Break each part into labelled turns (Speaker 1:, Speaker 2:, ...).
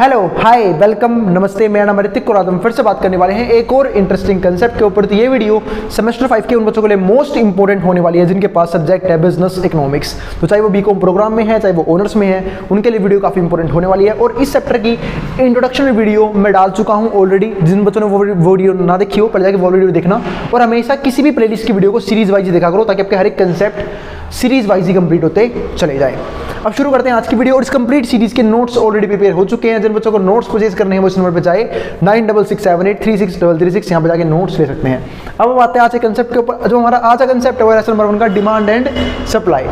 Speaker 1: Hello hi welcome नमस्ते, मेरा नाम ऋतिक और आज हम फिर से बात करने वाले हैं एक और इंटरेस्टिंग कंसेप्ट के ऊपर। तो ये वीडियो सेमेस्टर 5 के उन बच्चों के लिए मोस्ट इंपॉर्टेंट होने वाली है जिनके पास सब्जेक्ट है बिजनेस इकोनॉमिक्स। तो चाहे वो बीकॉम प्रोग्राम में है चाहे वो ऑनर्स में है, उनके लिए वीडियो काफी इंपॉर्टेंट होने वाली है। और इस चैप्टर की इंट्रोडक्शन वीडियो मैं डाल चुका हूँ ऑलरेडी। जिन बच्चों ने वो वीडियो ना देखी हो पहले जाकर वो वीडियो देखना, और हमेशा किसी भी प्लेलिस्ट की वीडियो को सीरीज वाइज देखा करो ताकि आपके हर एक कंसेप्ट सीरीज वाइज ही कंप्लीट होते चले जाए। अब शुरू करते हैं आज की वीडियो। और इस कंप्लीट सीरीज के नोट्स ऑलरेडी प्रिपेयर हो चुके हैं। जिन बच्चों को नोट्स परचेज करने हैं वो इस नंबर पे जाए 9667836336, यहाँ पे जाके नोट्स ले सकते हैं। अब आते हैं आज के कंसेप्ट के ऊपर। जो हमारा आज का कंसेप्ट है वो लेसन नंबर 1 का डिमांड एंड सप्लाई।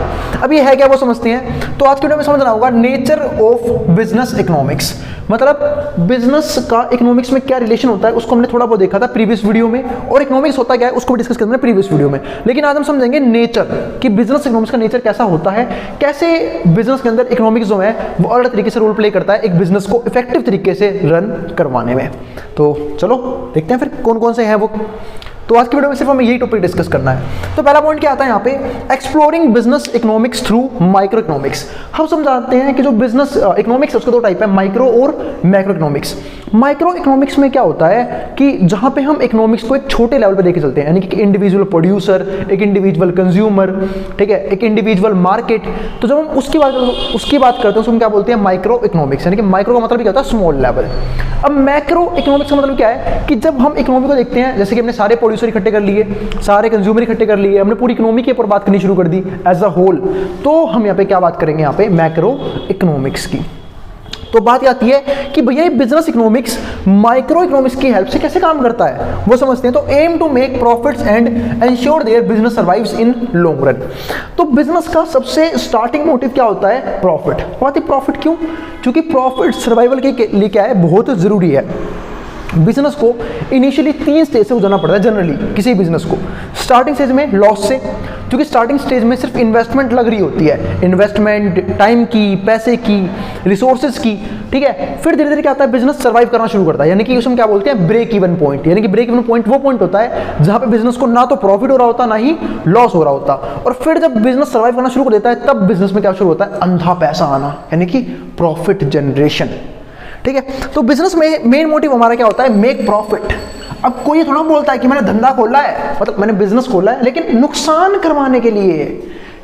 Speaker 1: अब ये है क्या वो समझते हैं। तो आज के वीडियो में समझना होगा नेचर ऑफ बिजनेस इकोनॉमिक्स, मतलब बिजनेस का इकोनॉमिक्स में क्या रिलेशन होता है उसको हमने थोड़ा बहुत देखा था प्रीवियस वीडियो में, और इकोनॉमिक्स होता क्या है उसको भी डिस्कस करना है प्रीवियस वीडियो में। लेकिन आज हम समझेंगे नेचर कि बिजनेस इकोनॉमिक्स का नेचर कैसा होता है, कैसे बिजनेस के अंदर इकोनॉमिक्स जो है वो अलग तरीके से रोल प्ले करता है एक बिजनेस को इफेक्टिव तरीके से रन करवाने में। तो चलो देखते हैं फिर कौन कौन से हैं वो। तो आज की वीडियो में सिर्फ हमें यही टॉपिक डिस्कस करना है। तो पहला पॉइंट क्या आता है यहाँ पे, exploring business economics through micro economics. हम समझाते हैं कि जो बिजनेस इकोनॉमिक्स है उसके दो टाइप है, माइक्रो और मैक्रो इकोनॉमिक्स। माइक्रो इकोनॉमिक्स में क्या होता है कि जहां पे हम इकोनॉमिक्स को एक छोटे लेवल पे लेके चलते हैं, यानी कि इंडिविजुअल प्रोड्यूसर, एक इंडिविजुअल कंज्यूमर, ठीक है, एक इंडिविजुअल मार्केट। तो जब हम उसकी बात करते हैं उसको हम क्या बोलते हैं, माइक्रो इकोनॉमिक्स। यानी कि माइक्रो का मतलब क्या होता है, स्मॉल लेवल। अब मैक्रो इकोनॉमिक्स का मतलब क्या है कि जब हम इकोनॉमी को देखते हैं, जैसे कि हमने सारे प्रोड्यूसर इकट्ठे कर लिए, सारे कंज्यूमर इकट्ठे कर लिए, हमने पूरी इकोनॉमी के ऊपर बात करनी शुरू कर दी एज अ होल, तो हम यहाँ पे क्या बात करेंगे, यहाँ पे मैक्रो इकोनॉमिक्स की। तो बात आती है कि भैया ये बिजनेस इकोनॉमिक्स माइक्रो इकोनॉमिक्स की हेल्प से कैसे काम करता है वो समझते हैं। तो aim to make profits and ensure their business survives in long run. तो बिजनेस का सबसे स्टार्टिंग मोटिव क्या होता है, प्रॉफिट। बात है प्रॉफिट क्यों, क्योंकि प्रॉफिट सर्वाइवल के लिए क्या है, बहुत जरूरी है। बिजनेस को इनिशियली 3 स्टेज से गुजरना पड़ता है जनरली किसी बिजनेस को। स्टार्टिंग स्टेज में लॉस से, क्योंकि स्टार्टिंग स्टेज में सिर्फ इन्वेस्टमेंट लग रही होती है, इन्वेस्टमेंट टाइम की, पैसे की, रिसोर्सेज की, ठीक है। फिर धीरे धीरे क्या होता है, बिजनेस सर्वाइव करना शुरू करता है, यानी कि उसमें क्या बोलते हैं, ब्रेक इवन पॉइंट। यानी कि ब्रेक इवन पॉइंट वो पॉइंट होता है जहां पे बिजनेस को ना तो प्रॉफिट हो रहा होता ना ही लॉस हो रहा होता। और फिर जब बिजनेस सर्वाइव करना शुरू कर देता है तब बिजनेस में क्या शुरू होता है, अंधा पैसा आना, यानी कि प्रॉफिट जनरेशन, ठीक है। तो बिजनेस में मेन मोटिव हमारा क्या होता है, मेक प्रॉफिट। अब कोई थोड़ा बोलता है कि मैंने धंधा खोला है, मतलब मैंने बिजनेस खोला है लेकिन नुकसान करवाने के लिए,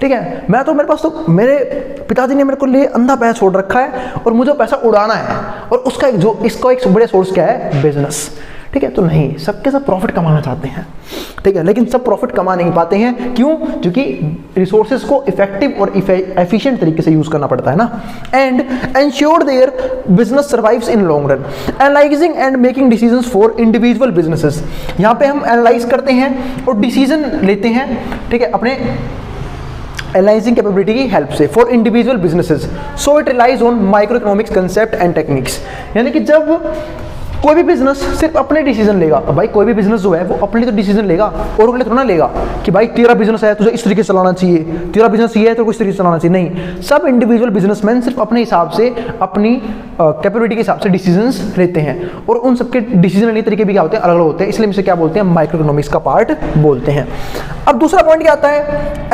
Speaker 1: ठीक है। मेरे पास तो मेरे पिताजी ने मेरे को लिए अंधा पैसा छोड़ रखा है और मुझे पैसा उड़ाना है, और उसका इसका एक बड़े सोर्स क्या है, बिजनेस, ठीक है। तो नहीं, सबके सब प्रॉफिट कमाना चाहते हैं, ठीक है, लेकिन सब प्रॉफिट कमा नहीं पाते हैं। क्यों, क्योंकि रिसोर्सेज को इफेक्टिव और एफिशिएंट तरीके से यूज करना पड़ता है ना। And ensure their business survives in long run, analysing and making decisions for individual businesses. यहाँ पे हम एनालाइज करते हैं और डिसीजन लेते हैं, ठीक है, अपने एनालाइजिंग कैपेबिलिटी की हेल्प से for individual businesses. So it relies on micro economics concept and techniques. यानी कि जब कोई भी बिजनेस सिर्फ अपने डिसीजन लेगा, भाई कोई भी बिजनेस जो है वो अपने तो डिसीजन लेगा और अगले थोड़ा ना लेगा कि भाई तेरा बिजनेस है तुझे इस तरीके से चलाना चाहिए, तेरा बिजनेस ये है तो इस तरीके से चलाना चाहिए। नहीं, सब इंडिविजुअल बिजनेसमैन सिर्फ अपने हिसाब से, अपनी कैपेबिलिटी के हिसाब से डिसीजंस लेते हैं, और उन सबके डिसीजन लेने के तरीके भी क्या होते हैं, अलग अलग होते हैं। इसलिए इसे क्या बोलते हैं, माइक्रो इकोनॉमिक्स का पार्ट बोलते हैं। अब दूसरा पॉइंट क्या आता है,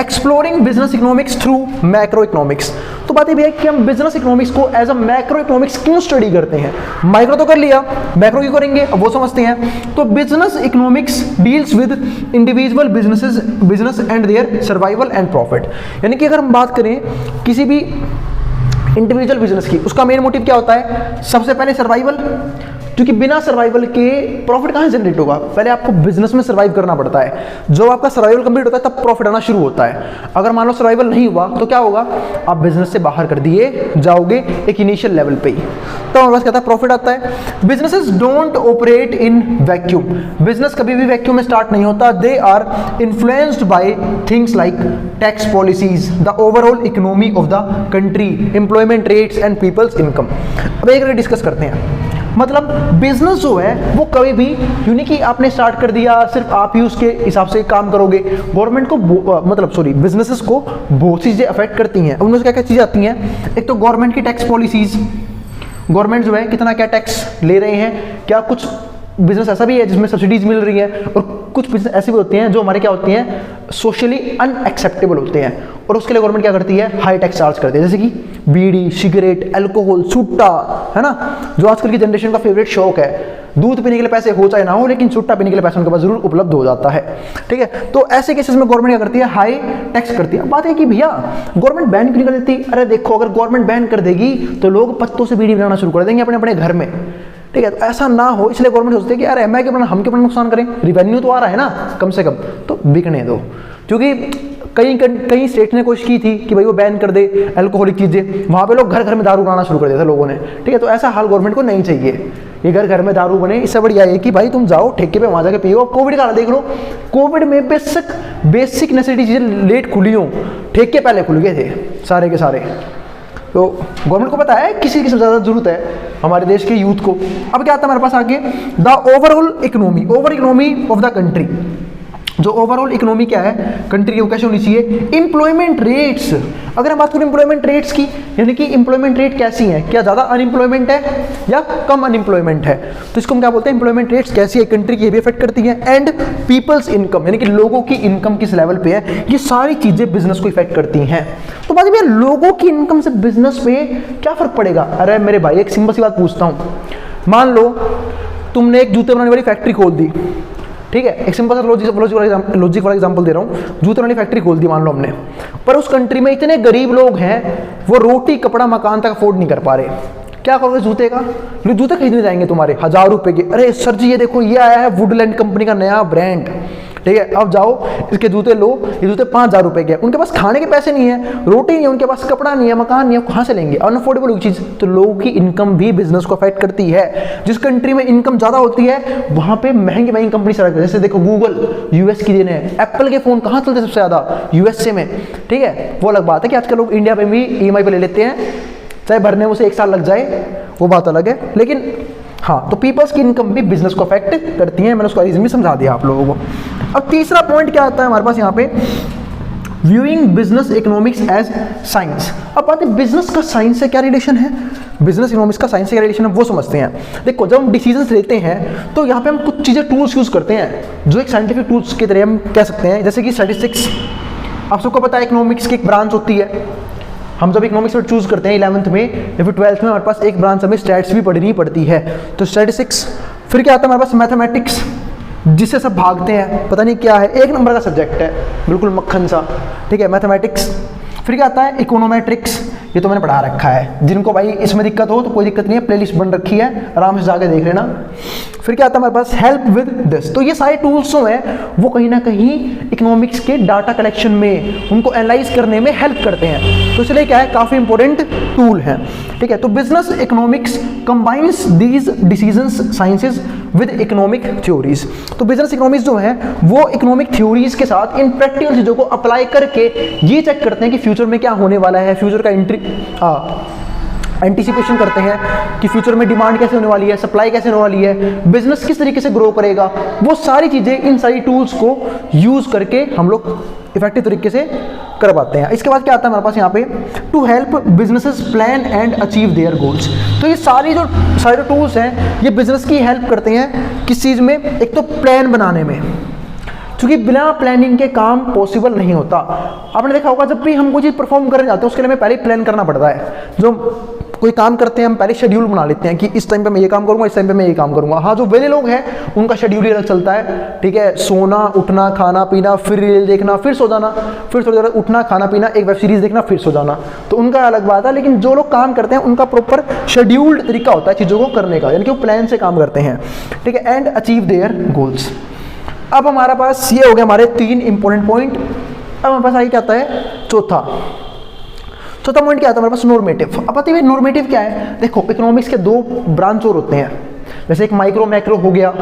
Speaker 1: exploring business economics through macro economics. तो बात ये भी है कि हम बिजनेस इकोनॉमिक्स को एज अ मैक्रो इकोनॉमिक्स क्यों स्टडी करते हैं। माइक्रो तो कर लिया, मैक्रो क्यों करेंगे अब वो समझते हैं। तो business economics deals with individual business and their survival and profit. यानी कि अगर हम बात करें किसी भी इंडिविजुअल बिजनेस की, उसका मेन मोटिव क्या होता है, सबसे पहले सर्वाइवल, क्योंकि बिना सर्वाइवल के प्रॉफिट कहां जनरेट होगा, पहले आपको बिजनेस में सर्वाइव करना पड़ता है। जब आपका सर्वाइवल कंप्लीट होता है तब प्रॉफिट आना शुरू होता है। अगर मान लो सर्वाइवल नहीं हुआ तो क्या होगा, आप बिजनेस से बाहर कर दिए जाओगे एक इनिशियल लेवल पे ही, तो हमारे पास कहता है प्रॉफिट आता है। Businesses don't operate in vacuum. Business कभी भी वैक्यूम में स्टार्ट नहीं होता। They are influenced by things like tax policies, the overall economy of the country, employment rates and people's income. अब एक डिस्कस करते हैं। मतलब बिजनेस जो है वो कभी भी यूं नहीं कि आपने स्टार्ट कर दिया सिर्फ आप ही उसके हिसाब से काम करोगे। गवर्नमेंट को बिजनेसेस को बहुत सी चीजें अफेक्ट करती हैं। उनमें से क्या क्या चीजें आती हैं, एक तो गवर्नमेंट की टैक्स पॉलिसीज, गवर्नमेंट जो है कितना क्या टैक्स ले रहे हैं, क्या कुछ बिजनेस ऐसा भी है जिसमें सब्सिडीज मिल रही है, और कुछ बिजनेस ऐसे भी होते हैं जो हमारे क्या होती हैं, सोशली अनएक्सेप्टेबल होते हैं, और उसके लिए गवर्नमेंट क्या करती है, हाई टैक्स चार्ज करती है, जैसे कि बीड़ी, सिगरेट, अल्कोहल, सुट्टा, है ना, जो आजकल की जनरेशन का फेवरेट शौक है। दूध पीने के लिए पैसे हो चाहे ना हो, लेकिन सुट्टा पीने के लिए पैसा उनके पास जरूर उपलब्ध हो जाता है, ठीक है। तो ऐसे केसेस में गवर्नमेंट क्या करती है, हाई टैक्स करती है। बात है कि भैया गवर्नमेंट बैन क्यों नहीं कर देती? अरे देखो, अगर गवर्नमेंट बैन कर देगी तो लोग पत्तों से बीड़ी बनाना शुरू कर देंगे अपने अपने घर में, ठीक है। तो ऐसा ना हो, इसलिए गवर्नमेंट सोचती है कि यार मैं क्यों बनाना, हम क्यों अपना नुकसान करें, रिवेन्यू तो आ रहा है ना कम से कम, तो बिकने दो। क्योंकि कई स्टेट ने कोशिश की थी कि भाई वो बैन कर दे अल्कोहलिक चीज़ें, वहाँ पे लोग घर घर में दारू बनाना शुरू कर दिया था लोगों ने, ठीक है। तो ऐसा हाल गवर्नमेंट को नहीं चाहिए, ये घर घर में दारू बने, इससे बढ़िया है कि भाई तुम जाओ ठेके पे वहाँ जाके पियो। कोविड का देख लो, कोविड में बेसिक नेसेसिटी चीज़ें लेट खुली हों, ठेके पहले खुल गए थे सारे के सारे। तो गवर्नमेंट को पता है किसी की सबसे ज़्यादा जरूरत है हमारे देश के यूथ को। अब क्या आता है हमारे पास आगे, the overall economy of the country. जो ओवरऑल इकोनॉमी क्या है कंट्री की, वो कैसे होनी चाहिए, एम्प्लॉयमेंट रेट्स। अगर हम बात करें एम्प्लॉयमेंट रेट्स की, यानी कि एम्प्लॉयमेंट रेट कैसी है, क्या ज़्यादा अनएम्प्लॉयमेंट है या कम अनएम्प्लॉयमेंट है, तो इसको हम क्या बोलते हैं, एम्प्लॉयमेंट रेट्स कैसी है कंट्री की, ये भी अफेक्ट करती है। एंड पीपल्स इनकम, यानी कि लोगों की इनकम किस लेवल पे है, ये सारी चीज़ें बिजनेस को इफेक्ट करती हैं। तो बात ये लोगों की इनकम से बिजनेस पे क्या फर्क पड़ेगा? अरे मेरे भाई एक सिंपल सी बात पूछता हूँ, मान लो तुमने एक जूते बनाने वाली फैक्ट्री खोल दी, ठीक है, एक सिंपल सा लॉजिक वाला एग्जांपल दे रहा हूँ, जूते वाली फैक्ट्री खोल दी मान लो हमने, पर उस कंट्री में इतने गरीब लोग हैं वो रोटी कपड़ा मकान तक अफोर्ड नहीं कर पा रहे, क्या करोगे जूते का? लोग जूते खरीदने जाएंगे तुम्हारे 1000 रुपए के, अरे सर जी ये देखो ये आया है वुडलैंड कंपनी का नया ब्रांड, ठीक है, अब जाओ इसके जूते लो, ये जूते 5000 रुपए के, उनके पास खाने के पैसे नहीं है, रोटी नहीं है उनके पास, कपड़ा नहीं है, मकान नहीं है, कहाँ से लेंगे? अनअफोर्डेबल चीज़। तो लोगों की इनकम भी बिजनेस को अफेक्ट करती है। जिस कंट्री में इनकम ज़्यादा होती है वहाँ पे महंगी महंगी कंपनी से, जैसे देखो गूगल यूएस की देने है, एप्पल के फ़ोन कहाँ चलते सबसे ज़्यादा, यूएसए में, ठीक है। वो अलग बात है कि आजकल लोग इंडिया में भी ईएमआई पे ले लेते हैं, चाहे भरने में उसे 1 साल लग जाए, वो बात अलग है, लेकिन हाँ, तो पीपल्स की इनकम भी बिजनेस को अफेक्ट करती है। मैंने उसका रीजन भी समझा दिया आप लोगों को। अब तीसरा पॉइंट क्या आता है हमारे पास यहाँ पे, viewing business economics as science. अब बात है बिजनेस का साइंस से क्या रिलेशन है, बिजनेस इकोनॉमिक्स का साइंस से क्या रिलेशन है वो समझते हैं। देखो जब हम डिसीजंस लेते हैं तो यहाँ पे हम कुछ चीज़ें टूल्स यूज़ करते हैं जो एक साइंटिफिक टूल्स की तरह हम कह सकते हैं, जैसे कि स्टैटिस्टिक्स। आप सबको पता है इकोनॉमिक्स की एक ब्रांच होती है, हम जब इकोनॉमिक्स में चूज करते हैं 11th में या फिर 12th में, हमारे पास एक ब्रांच हमें स्टैट्स भी पढ़नी पड़ती है, तो स्टैटिस्टिक्स। फिर क्या आता है हमारे पास मैथमेटिक्स, जिससे सब भागते हैं, पता नहीं क्या है, 1 नंबर का सब्जेक्ट है बिल्कुल मक्खन सा, ठीक है, मैथमेटिक्स। फिर क्या आता है इकोनोमेट्रिक्स, ये तो मैंने पढ़ा रखा है, जिनको भाई इसमें दिक्कत हो तो कोई दिक्कत नहीं है, प्लेलिस्ट बन रखी है, आराम से जाके देख लेना। फिर क्या आता है हमारे पास हेल्प विद दिस, तो ये सारे टूल्स जो हैं वो कहीं ना कहीं इकोनॉमिक्स के डाटा कलेक्शन में, उनको एनालाइज करने में हेल्प करते हैं, तो इसलिए क्या है काफ़ी इंपॉर्टेंट टूल है, ठीक है। तो business economics combines these decisions sciences with economic theories. तो बिजनेस इकोनॉमिक्स जो है वो इकोनॉमिक थ्योरीज के साथ इन प्रैक्टिकल चीज़ों को अप्लाई करके ये चेक करते हैं कि फ्यूचर में क्या होने वाला है, फ्यूचर का एंटीसिपेशन करते हैं कि फ्यूचर में डिमांड कैसे होने वाली है, सप्लाई कैसे होने वाली है, बिजनेस किस तरीके से ग्रो करेगा, वो सारी चीज़ें इन सारी टूल्स को यूज़ करके हम लोग इफेक्टिव तरीके से कर पाते हैं। इसके बाद क्या आता है हमारे पास यहाँ पे, to help businesses plan and achieve their goals. तो ये सारे जो टूल्स हैं ये बिजनेस की हेल्प करते हैं किस चीज़ में, एक तो प्लान बनाने में, क्योंकि बिना प्लानिंग के काम पॉसिबल नहीं होता। आपने देखा होगा जब भी हम कोई चीज़ परफॉर्म करने जाते हैं उसके लिए हमें पहले ही प्लान करना पड़ता है। जो कोई काम करते हैं हम पहले शेड्यूल बना लेते हैं कि इस टाइम पे मैं ये काम करूंगा, इस टाइम पे मैं ये काम करूंगा। हाँ, जो वेले लोग हैं उनका शेड्यूल ही अलग चलता है, ठीक है, सोना उठना खाना पीना, फिर रील देखना, फिर सो जाना, फिर थोड़ी देर उठना खाना पीना, एक वेब सीरीज देखना, फिर सो जाना, तो उनका अलग बात है। लेकिन जो लोग काम करते हैं उनका प्रॉपर शेड्यूल्ड तरीका होता है चीज़ों को करने का, यानी कि वो प्लान से काम करते हैं, ठीक है, एंड अचीव देयर गोल्स। अब हमारे पास ये हो गया हमारे 3 इंपॉर्टेंट पॉइंट। अब हमारे पास आगे क्या आता है चौथा पॉइंट, क्या आता है हमारे पास नॉर्मेटिव। अब आते हैं नॉर्मेटिव क्या है, देखो इकोनॉमिक्स के 2 ब्रांच और होते हैं, जैसे एक माइक्रो मैक्रो हो गया,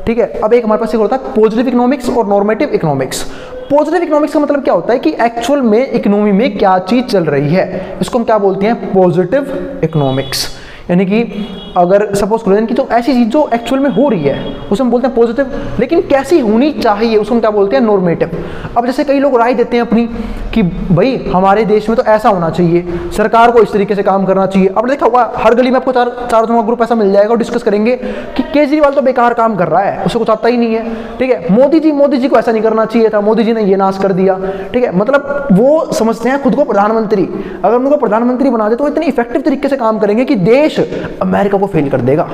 Speaker 1: ठीक है। अब एक हमारे पास एक होता है पॉजिटिव इकोनॉमिक्स और नॉर्मेटिव इकोनॉमिक्स। पॉजिटिव इकोनॉमिक्स का मतलब क्या होता है कि एक्चुअल में इकोनॉमी में क्या चीज़ चल रही है, इसको हम क्या बोलते हैं पॉजिटिव इकोनॉमिक्स। यानी कि अगर सपोज करो कि तो ऐसी चीज़ जो एक्चुअल में हो रही है उसे हम बोलते हैं पॉजिटिव, लेकिन कैसी होनी चाहिए उसको हम क्या बोलते हैं, नॉर्मेटिव। अब जैसे कई लोग राय देते हैं अपनी कि भाई हमारे देश में तो ऐसा होना चाहिए, सरकार को इस तरीके से काम करना चाहिए। आपने देखा होगा हर गली में आपको चार दोनों ग्रुप ऐसा मिल जाएगा और डिस्कस करेंगे कि केजरीवाल तो बेकार काम कर रहा है, उसे कुछ आता ही नहीं है, ठीक है। मोदी जी को ऐसा नहीं करना चाहिए था, मोदी जी ने ये नाश कर दिया, ठीक है। मतलब वो समझते हैं खुद को प्रधानमंत्री, अगर उनको प्रधानमंत्री बना दे तो इतनी इफेक्टिव तरीके से काम करेंगे कि देश अमेरिका को फेल कर देगा,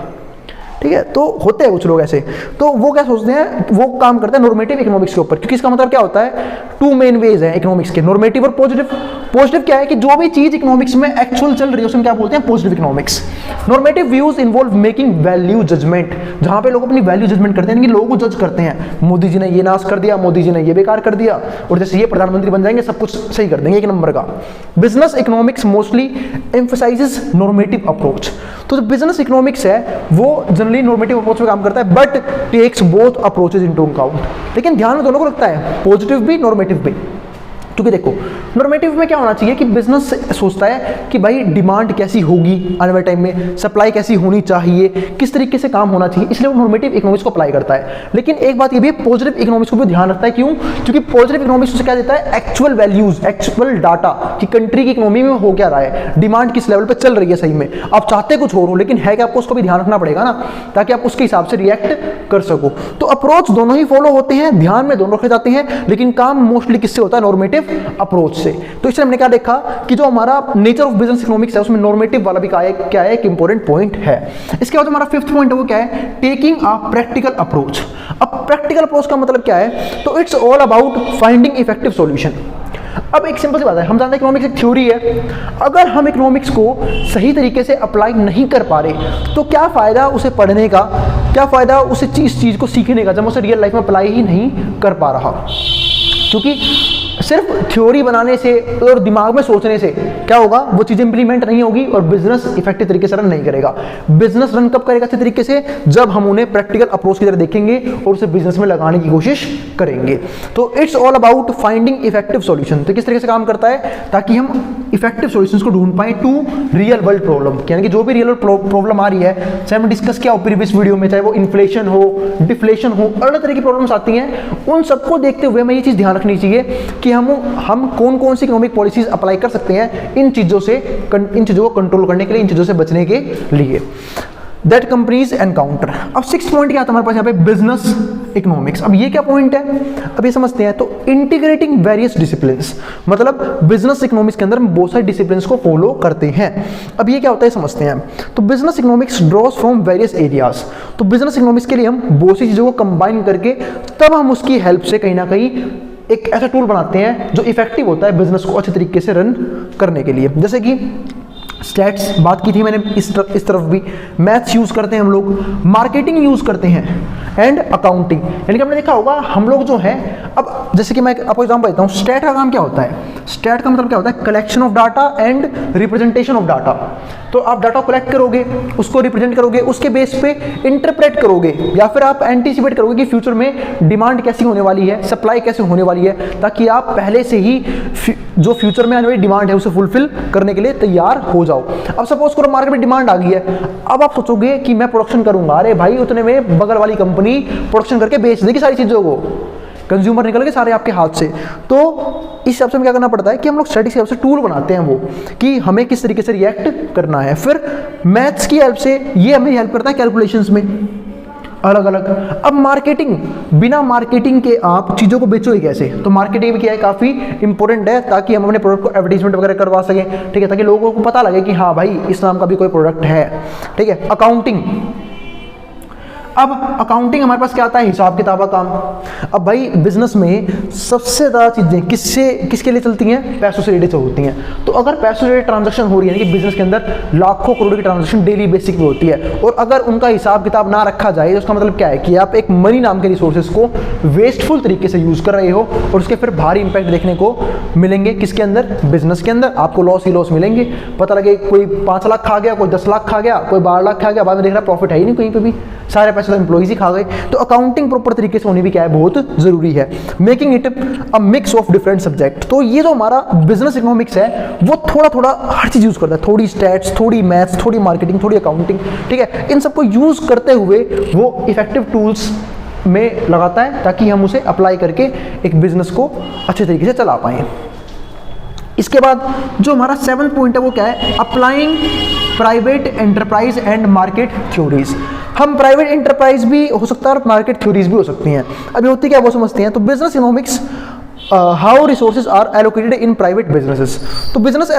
Speaker 1: ठीक है। तो होते हैं कुछ लोग ऐसे, तो वो क्या सोचते हैं, वो काम करते हैं नॉर्मेटिव इकोनॉमिक्स के ऊपर, क्योंकि इसका मतलब क्या होता है, टू मेन वेज है इकोनॉमिक्स के, नॉर्मेटिव और पॉजिटिव। पॉजिटिव क्या है कि जो भी चीज इकोनॉमिक्स में एक्चुअल चल रही है उसे क्या बोलते हैं, positive economics. Normative views involve making value judgement, जहां पे लोग अपनी वैल्यू जजमेंट करते हैं, कि लोगों को जज करते हैं, मोदी जी ने ये नाश कर दिया, मोदी जी ने ये बेकार कर दिया, और जैसे ये प्रधानमंत्री बन जाएंगे सब कुछ सही कर देंगे एक नंबर का। Business economics mostly emphasises normative approach. तो जो बिजनेस इकोनॉमिक्स है वो जनरली नॉर्मेटिव अप्रोच में काम करता है, but takes both approaches into account. लेकिन ध्यान में दोनों को रखता है, पॉजिटिव भी नॉर्मेटिव भी। क्योंकि देखो नॉर्मेटिव में क्या होना चाहिए कि बिजनेस सोचता है कि भाई डिमांड कैसी होगी आने वाले टाइम में, सप्लाई कैसी होनी चाहिए, किस तरीके से काम होना चाहिए, इसलिए वो नॉर्मेटिव इकोनॉमिक्स को अप्लाई करता है। लेकिन एक बात ये भी है, पॉजिटिव इकोनॉमिक्स को भी ध्यान रखता है। क्यों? क्योंकि पॉजिटिव इकोनॉमिक्स उसे क्या देता है, एक्चुअल वैल्यूज, एक्चुअल डाटा कि कंट्री की इकोनॉमी में हो क्या रहा है, डिमांड किस लेवल पर चल रही है सही में। आप चाहते कुछ और हो लेकिन है कि आपको उसको भी ध्यान रखना पड़ेगा ना, ताकि आप उसके हिसाब से रिएक्ट कर सको। तो अप्रोच दोनों ही फॉलो होते हैं, ध्यान में दोनों रखे जाते हैं, लेकिन काम मोस्टली किससे होता है, नॉर्मेटिव अप्रोच। तो इसलिए हमने क्या देखा कि जो हमारा नेचर ऑफ बिजनेस इकोनॉमिक्स है उसमें नॉर्मेटिव वाला भी क्या है, एक इंपॉर्टेंट पॉइंट है। इसके बाद हमारा फिफ्थ पॉइंट है वो क्या है, टेकिंग अ प्रैक्टिकल अप्रोच। अब प्रैक्टिकल अप्रोच का मतलब क्या है, तो it's all about finding effective solution. अब एक सिंपल सी बात है, हम जानते हैं इकोनॉमिक्स एक थ्योरी है, अगर हम इकोनॉमिक्स को सही तरीके से अप्लाई नहीं कर पा रहे तो क्या फायदा उसे पढ़ने का, क्या फायदा उसे इस चीज को सीखने का, जब उसे रियल लाइफ में अप्लाई ही नहीं कर पा रहा। क्योंकि सिर्फ थ्योरी बनाने से और दिमाग में सोचने से क्या होगा, वो चीज़ इंप्लीमेंट नहीं होगी और बिजनेस इफेक्टिव तरीके से रन नहीं करेगा। बिजनेस रन कब करेगा अच्छे तरीके से, जब हम उन्हें प्रैक्टिकल अप्रोच की तरह देखेंगे और उसे बिजनेस में लगाने की कोशिश करेंगे। तो it's all about finding effective solution. तो किस तरीके से काम करता है, ताकि हम इफेक्टिव सॉल्यूशंस को ढूंढ पाए टू रियल वर्ल्ड प्रॉब्लम, यानी कि जो भी रियल वर्ल्ड प्रॉब्लम आ रही है, चाहे हमने डिस्कस किया हो प्रीवियस वीडियो में, चाहे वो इन्फ्लेशन हो, डिफ्लेशन हो, अलग तरह की प्रॉब्लम्स आती हैं, उन सबको देखते हुए हमें ये चीज़ ध्यान रखनी चाहिए कि हम कौन कौन सी इकोनॉमिक पॉलिसीज अप्लाई कर सकते हैं इन चीज़ों को कंट्रोल करने के लिए, इन चीज़ों से बचने के लिए। That companies encounter. अब सिक्स पॉइंट क्या आता है हमारे पास यहाँ पे, बिजनेस इकोनॉमिक्स। अब ये क्या पॉइंट है, अब ये समझते हैं। तो इंटीग्रेटिंग वेरियस डिसिप्लिन्स, मतलब बिजनेस इकोनॉमिक्स के अंदर हम बहुत सारे डिसिप्लिन्स को फॉलो करते हैं। अब ये क्या होता है समझते हैं। तो business economics draws from various areas. तो बिजनेस इकोनॉमिक्स के लिए हम बहुत सी चीज़ों को कंबाइन करके तब हम उसकी हेल्प से कहीं ना कहीं एक ऐसा टूल बनाते हैं जो इफेक्टिव होता है बिजनेस को अच्छे तरीके से रन करने के लिए। जैसे कि स्टैट्स बात की थी मैंने, इस तरफ भी मैथ्स यूज करते हैं हम लोग, मार्केटिंग यूज करते हैं, एंड अकाउंटिंग। यानी कि हमने देखा होगा हम लोग जो है, अब जैसे कि मैं आपको एग्जांपल देता हूँ, स्टैट का काम क्या होता है, स्टैट का मतलब क्या होता है, collection of data and representation of data. तो आप डाटा कलेक्ट करोगे, उसको रिप्रेजेंट करोगे, उसके बेस पे इंटरप्रेट करोगे, या फिर आप एंटीसिपेट करोगे कि फ्यूचर में डिमांड कैसी होने वाली है, सप्लाई कैसे होने वाली है, ताकि आप पहले से ही जो फ्यूचर में आने वाली डिमांड है उसे फुलफिल करने के लिए तैयार हो जाओ। अब सपोज करो मार्केट में डिमांड आ गई है, अब आप सोचोगे कि मैं प्रोडक्शन करूंगा, अरे भाई उतने में बगल वाली कंपनी प्रोडक्शन करके बेच देगी सारी चीज़ों को, कंज्यूमर निकल गए सारे आपके हाथ से। तो इस हिसाब से क्या करना पड़ता है कि हम लोग स्टडी के हिसाब से टूल बनाते हैं वो, कि हमें किस तरीके से रिएक्ट करना है। फिर मैथ्स की हेल्प से ये हमें हेल्प करता है कैलकुलेशंस में अलग अलग। अब मार्केटिंग, बिना मार्केटिंग के आप चीज़ों को बेचोगे कैसे, तो मार्केटिंग भी क्या है, काफ़ी इंपॉर्टेंट है, ताकि हम अपने प्रोडक्ट को एडवर्टीजमेंट वगैरह करवा सकें, ठीक है, ताकि लोगों को पता लगे कि हाँ भाई इस नाम का भी कोई प्रोडक्ट है, ठीक है। अकाउंटिंग, अब अकाउंटिंग हमारे पास क्या आता है, हिसाब किताब का काम। अब भाई बिजनेस में सबसे ज़्यादा चीज़ें किसके लिए चलती हैं, पैसों से रिलेटेड होती हैं। तो अगर पैसों से रिलेटेड ट्रांजैक्शन हो रही है, यानी कि बिजनेस के अंदर लाखों करोड़ की ट्रांजैक्शन डेली बेसिक पे होती है, और अगर उनका हिसाब किताब ना रखा जाए तो उसका मतलब क्या है कि आप एक मनी नाम के रिसोर्सेज को वेस्टफुल तरीके से यूज़ कर रहे हो, और उसके फिर भारी इंपैक्ट देखने को मिलेंगे किसके अंदर, बिजनेस के अंदर। आपको लॉस ही लॉस मिलेंगे, पता लगे कोई 5 लाख खा गया, कोई 10 लाख खा गया, कोई 12 लाख खा गया, बाद में देख रहा प्रॉफिट है ही नहीं कहीं पर भी, सारे पैसे पैसा तो एम्प्लॉइज ही खा गए। तो अकाउंटिंग प्रॉपर तरीके से होनी भी क्या है, बहुत जरूरी है। Making it a mix of different subject, तो ये जो हमारा बिजनेस इकोनॉमिक्स है वो थोड़ा थोड़ा हर चीज़ यूज़ करता है, थोड़ी स्टैट्स, थोड़ी मैथ्स, थोड़ी मार्केटिंग, थोड़ी अकाउंटिंग, ठीक है, इन सबको यूज़ करते हुए वो इफेक्टिव टूल्स में लगाता है ताकि हम उसे अप्लाई करके एक बिजनेस को अच्छे तरीके से चला पाएँ। इसके बाद जो हमारा 7th पॉइंट है वो क्या है, applying private enterprise and market theories. हम प्राइवेट एंटरप्राइज भी हो सकता है और मार्केट थ्योरीज भी हो सकती हैं। अभी होती क्या वो समझते हैं। तो business economics, how resources are allocated in private businesses. तो बिजनेस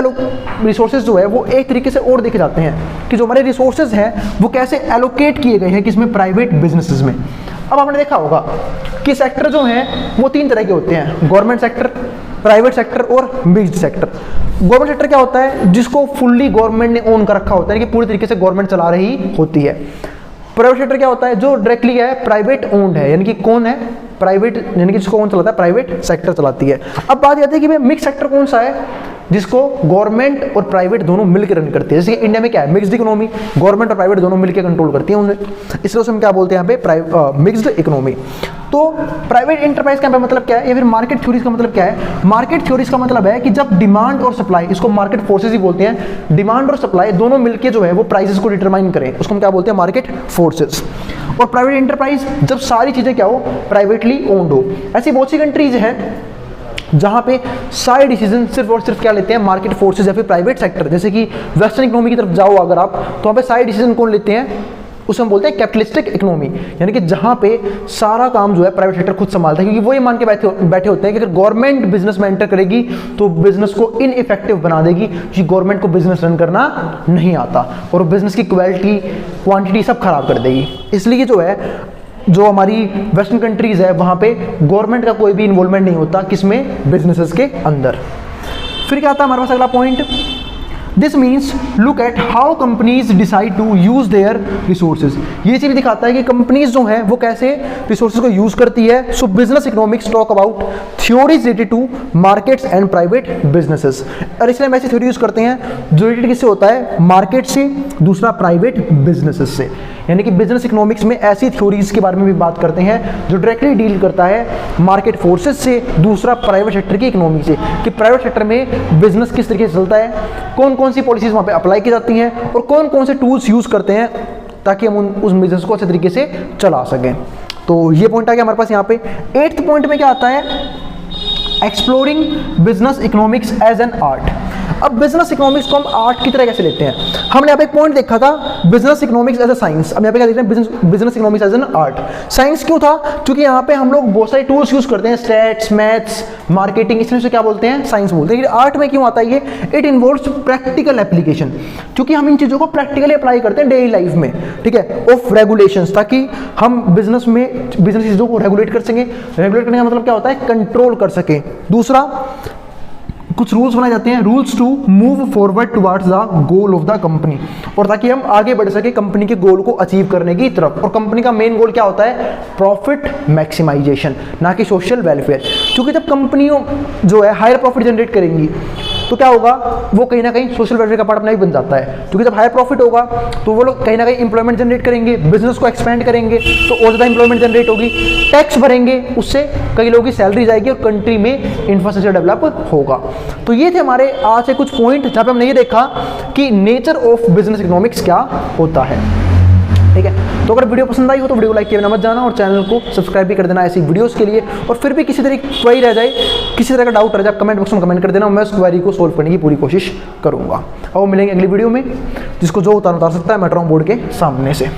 Speaker 1: रिसोर्सेज जो है वो एक तरीके से और देखे जाते हैं कि जो हमारे रिसोर्सेज हैं वो कैसे एलोकेट किए गए हैं किसमें, प्राइवेट बिजनेसेस में। अब आपने देखा होगा कि सेक्टर जो हैं वो 3 तरह के होते हैं, गवर्नमेंट सेक्टर, प्राइवेट सेक्टर और मिक्स्ड सेक्टर। गवर्नमेंट सेक्टर क्या होता है, जिसको फुल्ली गवर्नमेंट ने ओन कर रखा होता है कि पूरी तरीके से गवर्नमेंट चला रही होती है। प्राइवेट सेक्टर क्या होता है, जो डायरेक्टली है प्राइवेट ओन्ड है, यानी कि कौन है, प्राइवेट, यानी कि जिसको कौन चलाता है, प्राइवेट सेक्टर चलाती है। अब बात आती है कि भाई मिक्स सेक्टर कौन सा है, जिसको गवर्नमेंट और प्राइवेट दोनों मिलकर रन करते हैं। जैसे कि इंडिया में क्या है, मिक्स्ड इकोनॉमी, गवर्नमेंट और प्राइवेट दोनों मिलकर कंट्रोल करती हैं उन्हें, इसलिए हम क्या बोलते हैं यहाँ पे मिक्स्ड इकोनॉमी। तो प्राइवेट एंटरप्राइज का मतलब क्या है, या फिर मार्केट थ्योरीज का मतलब क्या है। मार्केट थ्योरीज का मतलब है कि जब डिमांड और सप्लाई, इसको मार्केट फोर्सेज ही बोलते हैं, डिमांड और सप्लाई दोनों मिलकर जो है वो प्राइसेस को डिटरमाइन करें, उसको हम क्या बोलते हैं, मार्केट फोर्सेज। और प्राइवेट एंटरप्राइज जब सारी चीजें क्या हो, प्राइवेटली ओन्ड हो। ऐसी बहुत सी कंट्रीज हैं जहां पे सारे डिसीजन सिर्फ और सिर्फ क्या लेते हैं, मार्केट फोर्सेज या फिर प्राइवेट सेक्टर। जैसे कि वेस्टर्न इकोनॉमी की तरफ जाओ अगर आप, तो वहां पे सारे डिसीजन कौन लेते हैं, उसे हम बोलते हैं कैपिटलिस्टिक इकोनॉमी, यानी कि जहां पे सारा काम जो है प्राइवेट सेक्टर खुद संभालता है, क्योंकि वो ये मान के बैठे होते हैं कि अगर गवर्नमेंट बिजनेस में एंटर करेगी तो बिजनेस को इनइफेक्टिव बना देगी, क्योंकि गवर्नमेंट को बिजनेस रन करना नहीं आता और बिजनेस की क्वालिटी, क्वांटिटी सब खराब कर देगी। इसलिए जो है, जो हमारी वेस्टर्न कंट्रीज है वहां पे गवर्नमेंट का कोई भी इन्वॉल्वमेंट नहीं होता, किसमें, बिजनेसेस के अंदर। फिर क्या आता है हमारे पास अगला point, this means look at how companies decide to use their resources. ये चीज दिखाता है कि कंपनीज जो हैं वो कैसे रिसोर्सेज को यूज करती है। So business economics talk about theories related to markets and private businesses. और इसलिए हम ऐसी थ्योरी यूज करते हैं जो रिलेटेड किससे होता है, मार्केट से, दूसरा प्राइवेट बिजनेसेस से। यानी कि बिजनेस इकोनॉमिक्स में ऐसी थ्योरीज के बारे में भी बात करते हैं जो डायरेक्टली डील करता है मार्केट फोर्सेस से, दूसरा प्राइवेट सेक्टर की इकोनॉमी से, कि प्राइवेट सेक्टर में बिजनेस किस तरीके से चलता है, कौन कौन सी पॉलिसीज वहाँ पे अप्लाई की जाती हैं और कौन कौन से टूल्स यूज करते हैं ताकि हम उस बिजनेस को अच्छे तरीके से चला सकें। तो ये पॉइंट आ गया हमारे पास यहाँ पे। 8th पॉइंट में क्या आता है, exploring business economics as an art. अब बिजनेस इकोनॉमिक्स को हम आर्ट की तरह कैसे लेते हैं, हमने यहाँ पे एक पॉइंट देखा था, business economics as a science. अब यहाँ पे क्या देख रहे हैं, business economics as an art. Science क्यों था, क्योंकि यहाँ पे हम लोग बहुत सारे टूल्स यूज करते हैं, स्टैट्स, मैथ्स, मार्केटिंग, इसमें से क्या बोलते हैं, साइंस बोलते हैं। आर्ट में क्यों आता है ये, इट इन्वॉल्व्स प्रैक्टिकल एप्लीकेशन, क्योंकि हम इन चीज़ों को प्रैक्टिकली अप्लाई करते हैं डेली लाइफ में, ठीक है, ऑफ रेगुलेशंस, ताकि हम बिजनेस में बिजनेस चीज़ों को रेगुलेट कर सकें। रेगुलेट करने का मतलब क्या होता है, कंट्रोल कर सकें। दूसरा, कुछ रूल्स बनाए जाते हैं, rules to move forward towards the goal of the company, और ताकि हम आगे बढ़ सके कंपनी के गोल को अचीव करने की तरफ। और कंपनी का मेन गोल क्या होता है, प्रॉफिट मैक्सिमाइजेशन, ना कि सोशल वेलफेयर। क्योंकि जब कंपनियों जो है हायर प्रॉफिट जनरेट करेंगी तो क्या होगा, वो कहीं ना कहीं सोशल वेलफेयर का पार्ट अपना ही बन जाता है। क्योंकि जब हायर प्रॉफिट होगा तो वो लोग कहीं ना कहीं इंप्लॉयमेंट जनरेट करेंगे, बिजनेस को एक्सपेंड करेंगे तो और ज़्यादा इंप्लॉयमेंट जनरेट होगी, टैक्स भरेंगे, उससे कई लोगों की सैलरी जाएगी और कंट्री में इंफ्रास्ट्रक्चर डेवलप होगा। तो ये थे हमारे आज से कुछ पॉइंट जहाँ पे हमने ये देखा कि नेचर ऑफ बिजनेस इकोनॉमिक्स क्या होता है, ठीक है। तो अगर वीडियो पसंद आई हो तो वीडियो को लाइक किया मत जाना और चैनल को सब्सक्राइब भी कर देना ऐसी वीडियोस के लिए। और फिर भी किसी तरह की क्वेरी रह जाए, किसी तरह का डाउट रह जाए, कमेंट बॉक्स में कमेंट कर देना, मैं उस क्वेरी को सोल्व करने की पूरी कोशिश करूँगा। और मिलेंगे अगली वीडियो में, जिसको जो उतार सकता है मैं बोर्ड के सामने से।